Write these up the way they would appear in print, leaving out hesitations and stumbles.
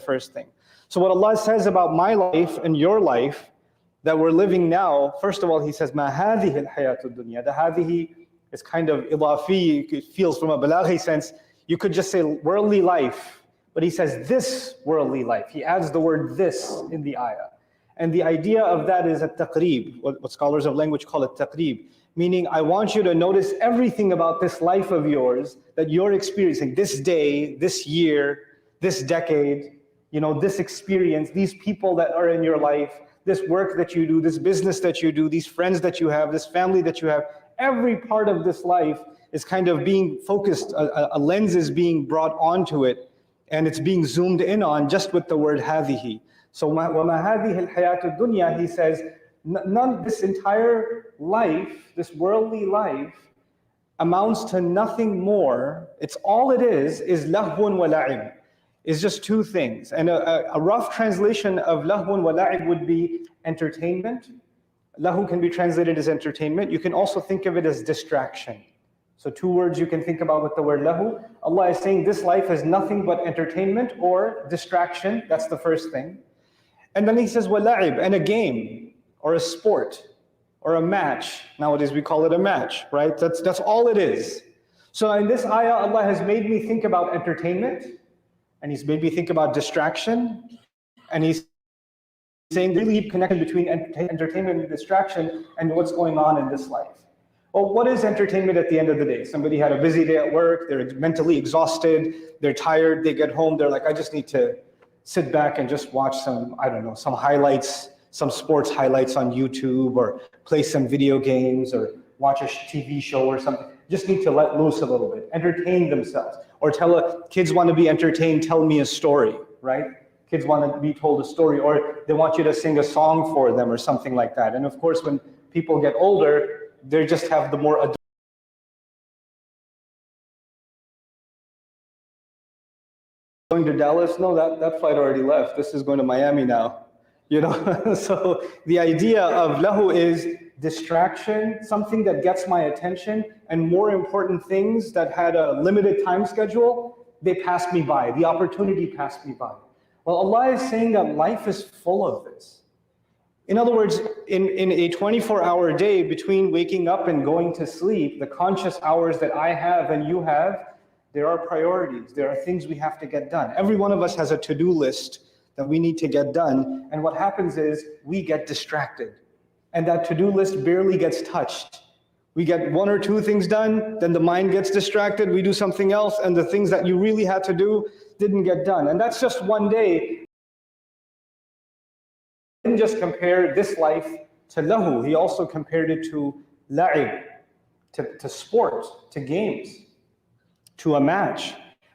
first thing. So what Allah says about my life and your life that we're living now, first of all, He says, مَا هَذِهِ الْحَيَاةُ الدُّنْيَا. The هَذِهِ is kind of idafi, it feels from a balaghi sense. You could just say worldly life, but He says this worldly life. He adds the word this in the ayah. And the idea of that is at-taqreeb, what scholars of language call it taqreeb, meaning I want you to notice everything about this life of yours that you're experiencing, this day, this year, this decade, this experience, these people that are in your life, this work that you do, this business that you do, these friends that you have, this family that you have, every part of this life is kind of being focused, a lens is being brought onto it, and it's being zoomed in on just with the word هَذِهِ. So وَمَا هَذِهِ الْحَيَاةُ الدُّنْيَا, He says, this entire life, this worldly life, amounts to nothing more. It's all it is lahwun wa la'ib. It's just two things. And a rough translation of lahwun wa la'ib would be entertainment. Lahu can be translated as entertainment. You can also think of it as distraction. So two words you can think about with the word lahu. Allah is saying this life is nothing but entertainment or distraction. That's the first thing. And then He says wala'ib, and a game or a sport or a match. Nowadays we call it a match, right? That's all it is. So in this ayah, Allah has made me think about entertainment, and He's made me think about distraction, and He's saying the really connection between entertainment and distraction and what's going on in this life. Well, what is entertainment at the end of the day? Somebody had a busy day at work, they're mentally exhausted, they're tired, they get home, they're like, I just need to sit back and just watch some highlights, some sports highlights on YouTube, or play some video games, or watch a TV show or something. Just need to let loose a little bit, entertain themselves. Or kids want to be entertained, tell me a story, right? Kids want to be told a story, or they want you to sing a song for them or something like that. And of course, when people get older, they just have the more adult. Going to Dallas? No, that flight already left. This is going to Miami now. So the idea of lahu is distraction, something that gets my attention, and more important things that had a limited time schedule, they passed me by. The opportunity passed me by. Well, Allah is saying that life is full of this. In other words, in a 24-hour day between waking up and going to sleep, the conscious hours that I have and you have, there are priorities. There are things we have to get done. Every one of us has a to-do list that we need to get done. And what happens is we get distracted. And that to-do list barely gets touched. We get one or two things done, then the mind gets distracted, we do something else, and the things that you really had to do didn't get done. And that's just one day. He didn't just compare this life to lahu, He also compared it to la'ib, to sport, to games, to a match.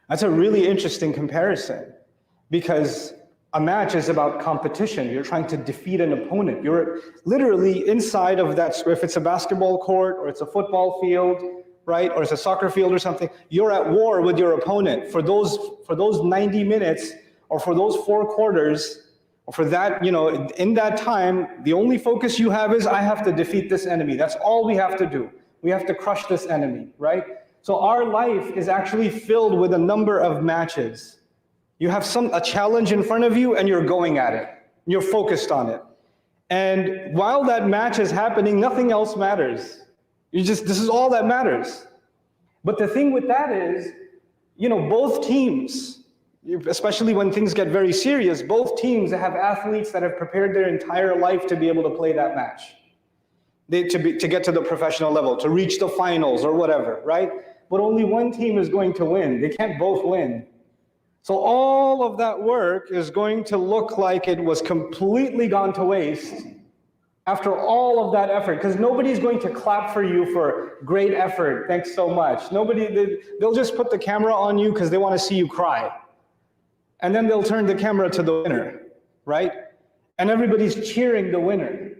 That's a really interesting comparison, because a match is about competition. You're trying to defeat an opponent. You're literally inside of that, if it's a basketball court or it's a football field, right? Or it's a soccer field or something, you're at war with your opponent. For those 90 minutes, or for those 4 quarters, or for that, in that time, the only focus you have is, I have to defeat this enemy. That's all we have to do. We have to crush this enemy, right? So our life is actually filled with a number of matches. You have a challenge in front of you, and you're going at it. You're focused on it. And while that match is happening, nothing else matters. This is all that matters. But the thing with that is, both teams, especially when things get very serious, both teams have athletes that have prepared their entire life to be able to play that match. To get to the professional level, to reach the finals or whatever, right? But only one team is going to win. They can't both win. So all of that work is going to look like it was completely gone to waste after all of that effort, because nobody's going to clap for you for great effort, thanks so much. They'll just put the camera on you because they want to see you cry. And then they'll turn the camera to the winner, right? And everybody's cheering the winner.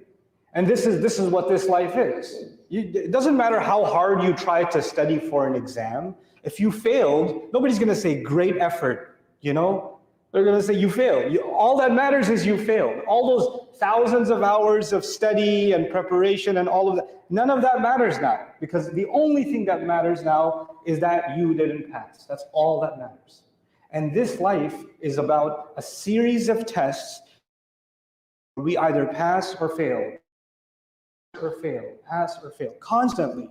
And this is what this life is. It doesn't matter how hard you try to study for an exam. If you failed, nobody's going to say great effort. They're going to say you failed. All that matters is you failed. All those thousands of hours of study and preparation and all of that, none of that matters now, because the only thing that matters now is that you didn't pass. That's all that matters. And this life is about a series of tests. We either pass or fail, pass or fail, constantly,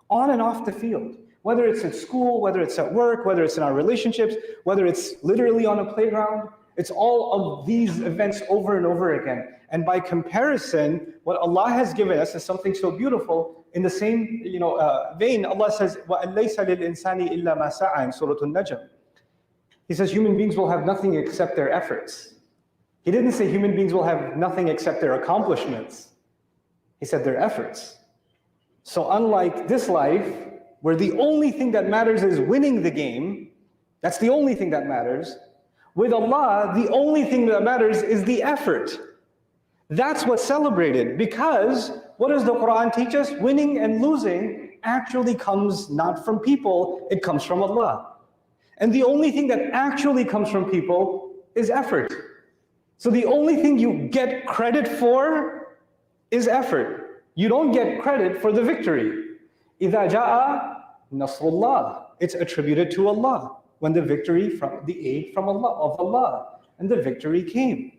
on and off the field. Whether it's at school, whether it's at work, whether it's in our relationships, whether it's literally on a playground, it's all of these events over and over again. And by comparison, what Allah has given us is something so beautiful. In the same vein, Allah says, وَأَلَّيْسَ لِلْإِنسَانِ إِلَّا مَا سَعَى in Surah An-Najm. He says human beings will have nothing except their efforts. He didn't say human beings will have nothing except their accomplishments. He said their efforts. So unlike this life, where the only thing that matters is winning the game, that's the only thing that matters, with Allah, the only thing that matters is the effort. That's what's celebrated, because what does the Quran teach us? Winning and losing actually comes not from people, it comes from Allah. And the only thing that actually comes from people is effort. So the only thing you get credit for is effort. You don't get credit for the victory. إِذَا جَاءَ نَصْرُ اللَّهِ. It's attributed to Allah. When the victory, from the aid from Allah, of Allah, and the victory came.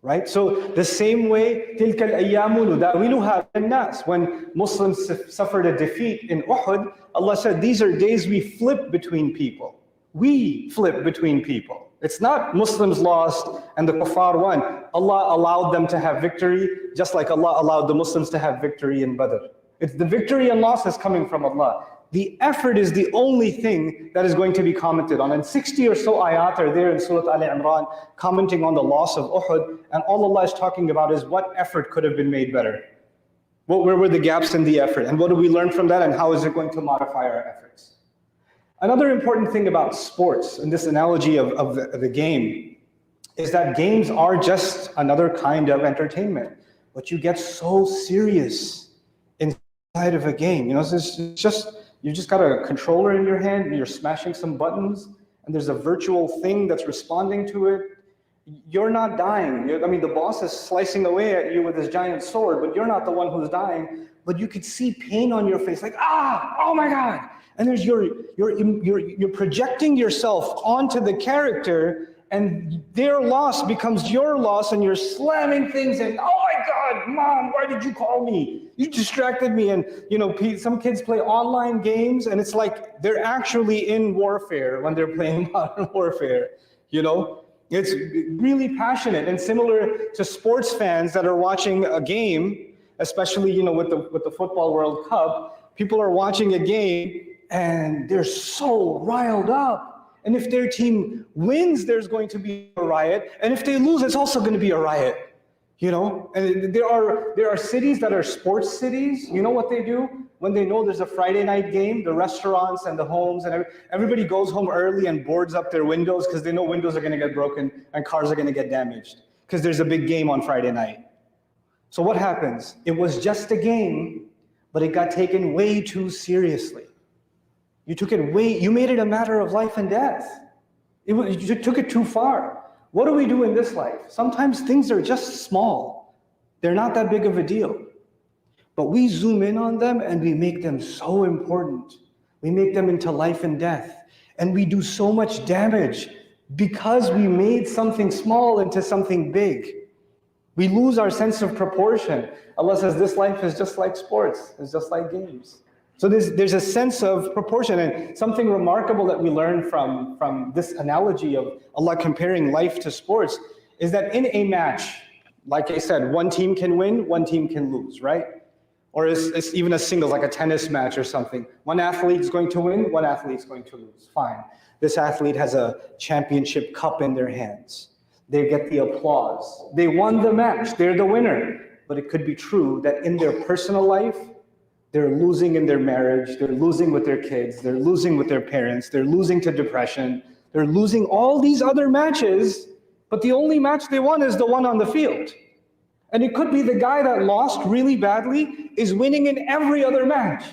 Right? So the same way, تِلْكَ الْأَيَّامُ نُدَاوِلُهَا بِالنَّاسِ. When Muslims suffered a defeat in Uhud, Allah said, these are days we flip between people. We flip between people. It's not Muslims lost and the kuffar won. Allah allowed them to have victory, just like Allah allowed the Muslims to have victory in Badr. It's the victory and loss is coming from Allah. The effort is the only thing that is going to be commented on. And 60 or so ayat are there in Surah Al-Imran commenting on the loss of Uhud. And all Allah is talking about is what effort could have been made better. Where were the gaps in the effort? And what do we learn from that? And how is it going to modify our efforts? Another important thing about sports, and this analogy of the game, is that games are just another kind of entertainment. But you get so serious inside of a game. It's just, you just got a controller in your hand and you're smashing some buttons and there's a virtual thing that's responding to it. You're not dying. The boss is slicing away at you with his giant sword, but you're not the one who's dying. But you could see pain on your face, like, oh my God. And there's you're projecting yourself onto the character, and their loss becomes your loss, and you're slamming things and, oh my God, Mom, why did you call me? You distracted me. And some kids play online games, and it's like they're actually in warfare when they're playing Modern Warfare. It's really passionate, and similar to sports fans that are watching a game, especially with the Football World Cup. People are watching a game and they're so riled up. And if their team wins, there's going to be a riot. And if they lose, it's also going to be a riot. And there are cities that are sports cities. You know what they do? When they know there's a Friday night game, the restaurants and the homes and everybody goes home early and boards up their windows because they know windows are going to get broken and cars are going to get damaged because there's a big game on Friday night. So what happens? It was just a game, but it got taken way too seriously. You made it a matter of life and death. You took it too far. What do we do in this life? Sometimes things are just small. They're not that big of a deal. But we zoom in on them and we make them so important. We make them into life and death. And we do so much damage because we made something small into something big. We lose our sense of proportion. Allah says this life is just like sports. It's just like games. So there's a sense of proportion, and something remarkable that we learn from this analogy of Allah comparing life to sports is that in a match, like I said, one team can win, one team can lose, right? Or it's even a singles, like a tennis match or something. One athlete is going to win, one athlete is going to lose. Fine. This athlete has a championship cup in their hands. They get the applause. They won the match. They're the winner. But it could be true that in their personal life, they're losing in their marriage, they're losing with their kids, they're losing with their parents, they're losing to depression, they're losing all these other matches, but the only match they won is the one on the field. And it could be the guy that lost really badly is winning in every other match.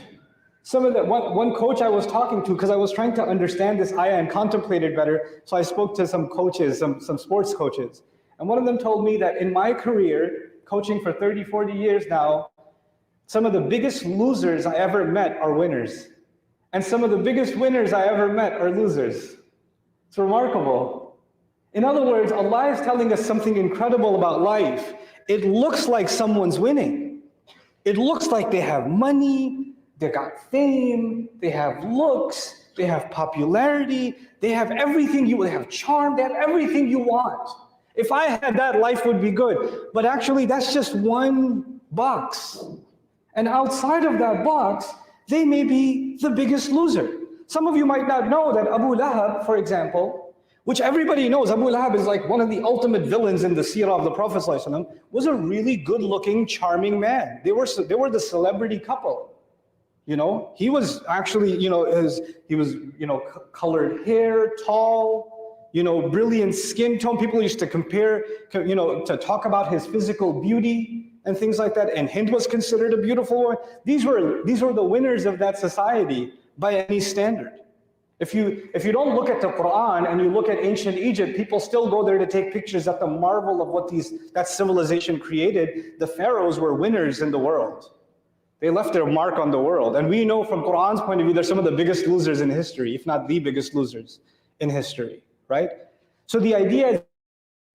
One coach I was talking to, because I was trying to understand this ayah and contemplate it better, so I spoke to some coaches, some sports coaches. And one of them told me that in my career, coaching for 30, 40 years now, some of the biggest losers I ever met are winners. And some of the biggest winners I ever met are losers. It's remarkable. In other words, Allah is telling us something incredible about life. It looks like someone's winning. It looks like they have money, they got fame, they have looks, they have popularity, they have everything they have charm, they have everything you want. If I had that, life would be good. But actually, that's just one box. And outside of that box, they may be the biggest loser. Some of you might not know that Abu Lahab, for example, which everybody knows, Abu Lahab is like one of the ultimate villains in the seerah of the Prophet ﷺ, was a really good-looking, charming man. They were the celebrity couple. You know, he was actually, he was colored hair, tall, brilliant skin tone. People used to compare, to talk about his physical beauty and things like that. And Hind was considered a beautiful woman. These were the winners of that society by any standard. If you don't look at the Quran and you look at ancient Egypt, people still go there to take pictures at the marvel of what that civilization created. The pharaohs were winners in the world. They left their mark on the world. And we know from Quran's point of view, they're some of the biggest losers in history, if not the biggest losers in history, right? So the idea is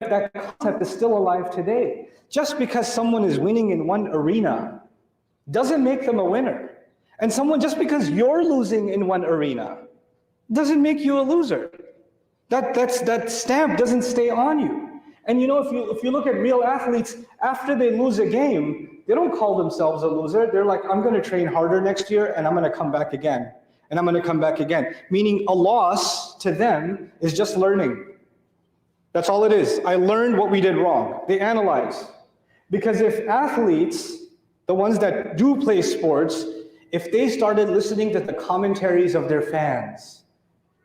that concept is still alive today. Just because someone is winning in one arena doesn't make them a winner. And just because you're losing in one arena doesn't make you a loser. That stamp doesn't stay on you. And if you look at real athletes, after they lose a game, they don't call themselves a loser. They're like, I'm going to train harder next year and I'm going to come back again. And I'm going to come back again. Meaning a loss to them is just learning. That's all it is. I learned what we did wrong. They analyze. Because if athletes, the ones that do play sports, if they started listening to the commentaries of their fans,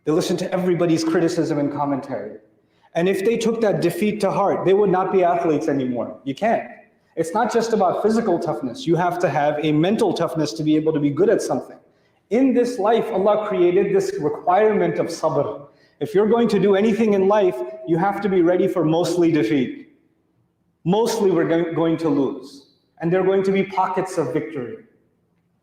they listen to everybody's criticism and commentary. And if they took that defeat to heart, they would not be athletes anymore. You can't. It's not just about physical toughness. You have to have a mental toughness to be able to be good at something. In this life, Allah created this requirement of sabr. If you're going to do anything in life, you have to be ready for mostly defeat. Mostly we're going to lose. And there are going to be pockets of victory.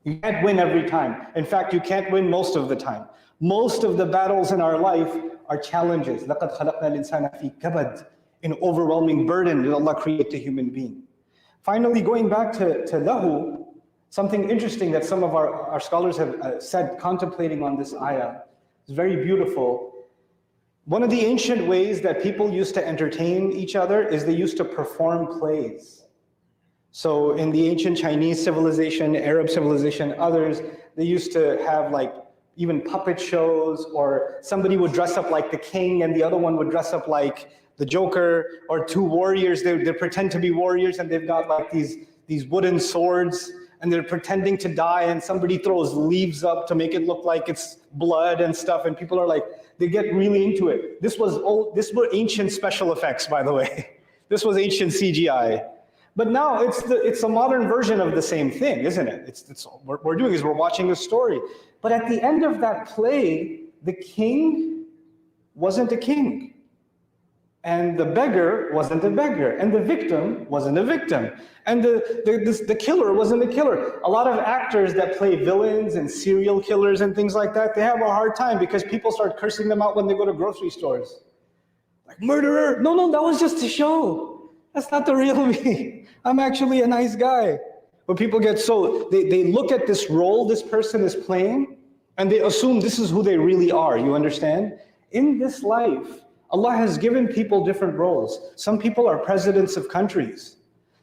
You can't win every time. In fact, you can't win most of the time. Most of the battles in our life are challenges. لَقَدْ خَلَقْنَا الْإِنسَانَ فِي كَبَدٍ, an overwhelming burden that Allah created a human being. Finally, going back to lahu, something interesting that some of our scholars have said, contemplating on this ayah, is very beautiful. One of the ancient ways that people used to entertain each other is they used to perform plays. So in the ancient Chinese civilization, Arab civilization, others, they used to have like even puppet shows, or somebody would dress up like the king and the other one would dress up like the Joker, or two warriors, they pretend to be warriors and they've got like these wooden swords and they're pretending to die and somebody throws leaves up to make it look like it's blood and stuff, and people are like, they get really into it. This were ancient special effects, by the way. This was ancient CGI. But now it's a modern version of the same thing, isn't it? What we're doing is we're watching a story. But at the end of that play, the king wasn't a king. And the beggar wasn't a beggar. And the victim wasn't a victim. And the killer wasn't a killer. A lot of actors that play villains and serial killers and things like that, they have a hard time because people start cursing them out when they go to grocery stores. Like, murderer! No, that was just a show. That's not the real me. I'm actually a nice guy. But people get they look at this role this person is playing and they assume this is who they really are, you understand? In this life, Allah has given people different roles. Some people are presidents of countries.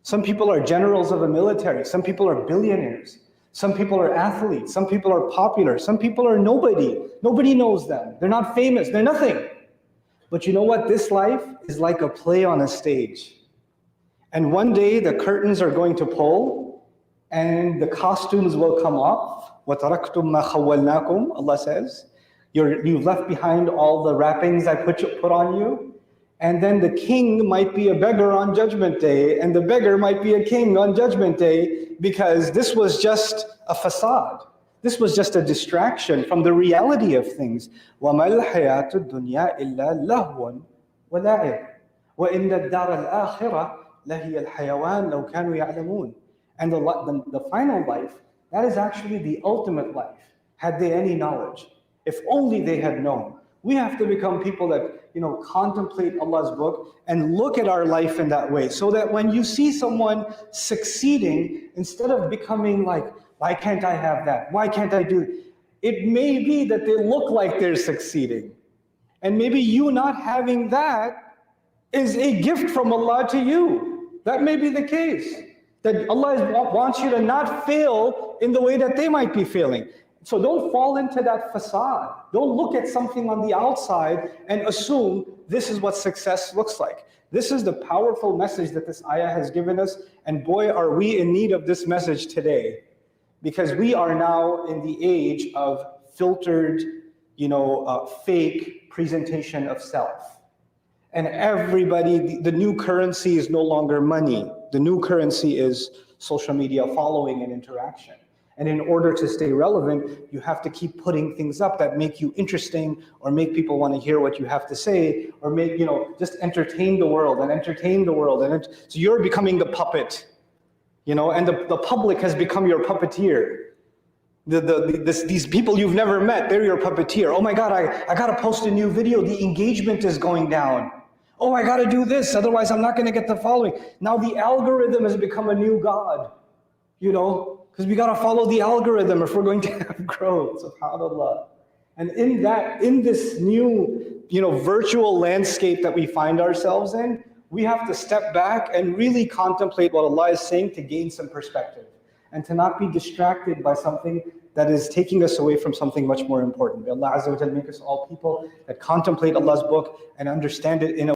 Some people are generals of the military. Some people are billionaires. Some people are athletes. Some people are popular. Some people are nobody. Nobody knows them. They're not famous. They're nothing. But you know what? This life is like a play on a stage. And one day the curtains are going to pull and the costumes will come off. وَتَرَكْتُمْ مَا خَوَّلْنَاكُمْ, Allah says. You've left behind all the wrappings I put on you. And then the king might be a beggar on Judgment Day, and the beggar might be a king on Judgment Day, because this was just a facade. This was just a distraction from the reality of things. وَمَا الْحَيَاةُ الدُّنْيَا إِلَّا لَهْوٌ وَلَعِبٌ وَإِنَّ الدَّارَ الْآخِرَةَ لَهِيَ الْحَيَوَانُ لَوْ كَانُوا يَعْلَمُونَ. And the final life, that is actually the ultimate life, had they any knowledge. If only they had known. We have to become people that, contemplate Allah's book and look at our life in that way, so that when you see someone succeeding, instead of becoming like, why can't I have that? Why can't I do it? It may be that they look like they're succeeding. And maybe you not having that is a gift from Allah to you. That may be the case. That Allah wants you to not fail in the way that they might be failing. So don't fall into that facade. Don't look at something on the outside and assume this is what success looks like. This is the powerful message that this ayah has given us. And boy, are we in need of this message today. Because we are now in the age of filtered, fake presentation of self. And everybody, the new currency is no longer money. The new currency is social media following and interaction. And in order to stay relevant, you have to keep putting things up that make you interesting, or make people want to hear what you have to say, or make, just entertain the world and entertain the world. So you're becoming the puppet, and the public has become your puppeteer. These people you've never met, they're your puppeteer. Oh my God, I gotta post a new video, the engagement is going down. Oh, I gotta do this, otherwise I'm not gonna get the following. Now the algorithm has become a new god, because we gotta follow the algorithm if we're going to have growth, subhanAllah. And in this new, virtual landscape that we find ourselves in, we have to step back and really contemplate what Allah is saying to gain some perspective, and to not be distracted by something that is taking us away from something much more important. May Allah Azza wa Jalla make us all people that contemplate Allah's book and understand it in a